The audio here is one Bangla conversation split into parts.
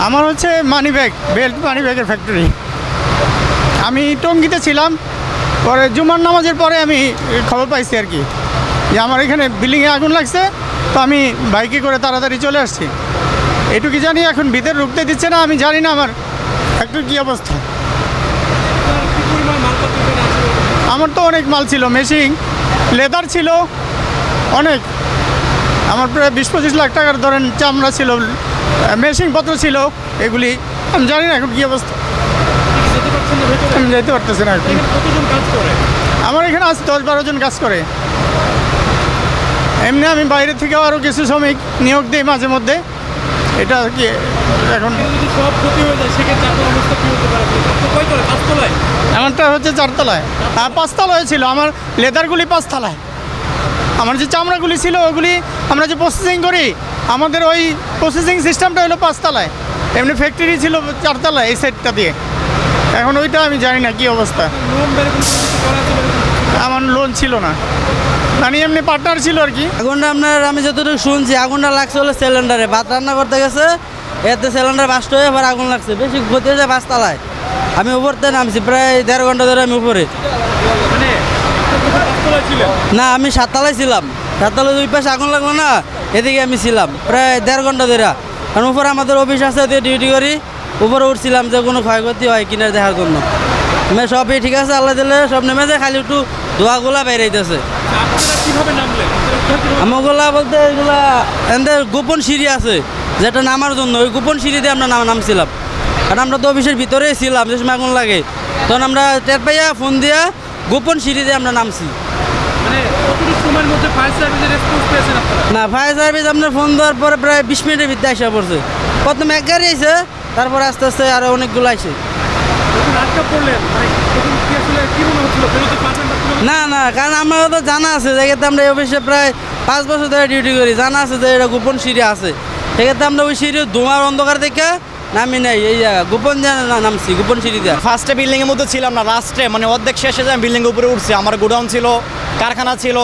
আমার হচ্ছে মানি ব্যাগ, বেল্ট মানি ব্যাগের ফ্যাক্টরি। আমি টঙ্গিতে ছিলাম, পরে জুমার নামাজের পরে আমি খবর পাইছি আর কি যে আমার এখানে বিল্ডিংয়ে আগুন লাগছে। তো আমি বাইকে করে তাড়াতাড়ি চলে আসছি। এটুকু জানি এখন ভিতরে ঢুকতে দিচ্ছে না, আমি জানি না আমার ফ্যাক্টরির কী অবস্থা। আমার তো অনেক মাল ছিল, মেশিন, লেদার ছিল অনেক। আমার প্রায় 20-25 লাখ টাকার ধরেন চামড়া ছিল, মেশিনপত্র ছিল, এগুলি আমি জানি না এখন কী অবস্থা। আমি যেতে পারতেছি না। আমার এখানে আছে 10-12 জন কাজ করে। এমনি আমি বাইরে থেকেও আরও কিছু শ্রমিক নিয়োগ দিই মাঝে মধ্যে। এটা কি এখন সব ক্ষতি হয়ে যায় সেক্ষেত্রে আপনার অবস্থা কী হতে পারে? কয়তলায়? 5 তলায়? এমনটা হচ্ছে 4 তলায়, 5 তলায় ছিল। আমার লেদারগুলি 5 তলায়, আমার যে চামড়াগুলি ছিল ওগুলি আমরা যে প্রসেসিং করি, আমাদের ওই প্রসেসিং সিস্টেমটা হলো 5 তলায়। এমনি ফ্যাক্টরি ছিল 4 তলায় এই সাইডটা দিয়ে। এখন ওইটা আমি জানি না কী অবস্থা। আমার লোন ছিল না, মানে এমনি পার্টনার ছিল আর কি। আগুনটা আপনার আমি যতটুকু শুনছি আগুনটা লাগছে হলো সিলিন্ডারে, ভাত রান্না করতে গেছে, এতে সিলিন্ডার বাস্ট হয়ে আবার আগুন লাগছে। বেশি ক্ষতি হয়েছে 5 তলায়। আমি উপরতে নামছি, প্রায় 1.5 ঘন্টা ধরে আমি উপরে। না, আমি 7 তলায় ছিলাম। 7 তলায় 2 পাশে আগুন লাগলো না, এদিকে আমি ছিলাম প্রায় 1.5 ঘন্টা ধরে। কারণ উপরে আমাদের অফিস আছে, ডিউটি করি, উপরে উঠছিলাম যে কোনো ক্ষয়ক্ষতি হয় কিনা দেখার জন্য। আমি সবই ঠিক আছে, আল্লাহ দিলে সব নেমে যায়, খালি একটু ধোঁয়াগুলা বেরাইতেছে। আমাগুলা বলতে এগুলা এদের গোপন সিঁড়ি আছে যেটা নামার জন্য, ওই গোপন সিঁড়ি দিয়ে আমরা নামছিলাম। কারণ আমরা তো অফিসের ভিতরেই ছিলাম যে সময় আগুন লাগে, তখন আমরা টের পাইয়া ফোন দিয়া গোপন সিঁড়ি দিয়ে আমরা নামছি। না, ফায়ার সার্ভিস আপনার ফোন দেওয়ার পরে প্রায় 20 মিনিটের ভিতরে আসা পড়ছে। প্রথমে এক গাড়ি আইসে, তারপরে আস্তে আস্তে আরো অনেকগুলো আইসে। না না, কারণ আমার তো জানা আছে, যেক্ষেত্রে আমরা এই অফিসে প্রায় 5 বছর ধরে ডিউটি করি, জানা আছে যে এটা গোপন সিঁড়ি আছে। সেক্ষেত্রে আমরা ওই সিঁড়ি ধোঁয়ার অন্ধকার দেখে নামি নাই, এই জায়গা গোপন নামছি, গোপন সিঁড়ি দেওয়া। ফার্স্টে বিল্ডিংয়ের মধ্যে ছিলাম না, লাস্টে মানে অর্ধেক শেষে যে আমি বিল্ডিংয়ের উপরে উঠছি। আমার গোডাউন ছিল, কারখানা ছিল,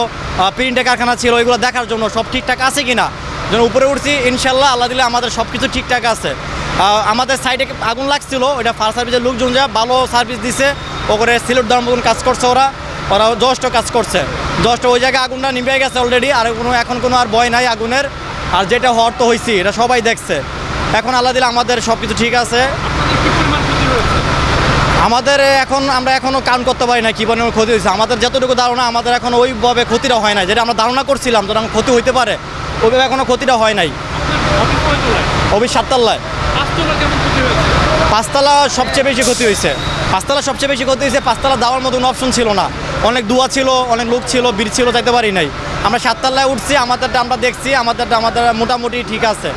প্রিন্টের কারখানা ছিল, ওইগুলো দেখার জন্য সব ঠিকঠাক আছে কি না যেন উপরে উঠছি। ইনশাল্লাহ আল্লাহ দিলে আমাদের সব কিছু ঠিকঠাক আছে। আমাদের সাইডে আগুন লাগছিল, ওইটা ফায়ার সার্ভিসের লোকজন যা ভালো সার্ভিস দিছে, ওখানে সিলেট দেওয়ার মতন কাজ করছে। ওরা যষ্ট কাজ করছে, যষ্ট ওই জায়গায় আগুনটা নিভে গেছে অলরেডি। আর এখন কোনো আর ভয় নাই আগুনের। আর যেটা হওয়ার তো হয়েছি, এটা সবাই দেখছে। এখন আল্লাহ দিলে আমাদের সব কিছু ঠিক আছে। আমাদের আমরা এখনও কাউন্ট করতে পারি না কী পরিমাণ ক্ষতি হয়েছে। আমাদের যতটুকু ধারণা, আমাদের এখন ওইভাবে ক্ষতিটা হয় নাই, যেটা আমরা ধারণা করছিলাম যেটা ক্ষতি হইতে পারে, ওইভাবে এখনও ক্ষতিটা হয় নাই। অফিস 7 তলায়, 5 তলা সবচেয়ে বেশি ক্ষতি হয়েছে। 5 তলা সবচেয়ে বেশি ক্ষতি হয়েছে। 5 তলা দেওয়ার মতন অপশন ছিল না, অনেক দুয়া ছিল, অনেক লোক ছিল, ভিড় ছিল, যাইতে পারি নাই। আমরা 7 তলায় উঠছি, আমাদেরটা আমরা দেখছি, আমাদের মোটামুটি ঠিক আছে।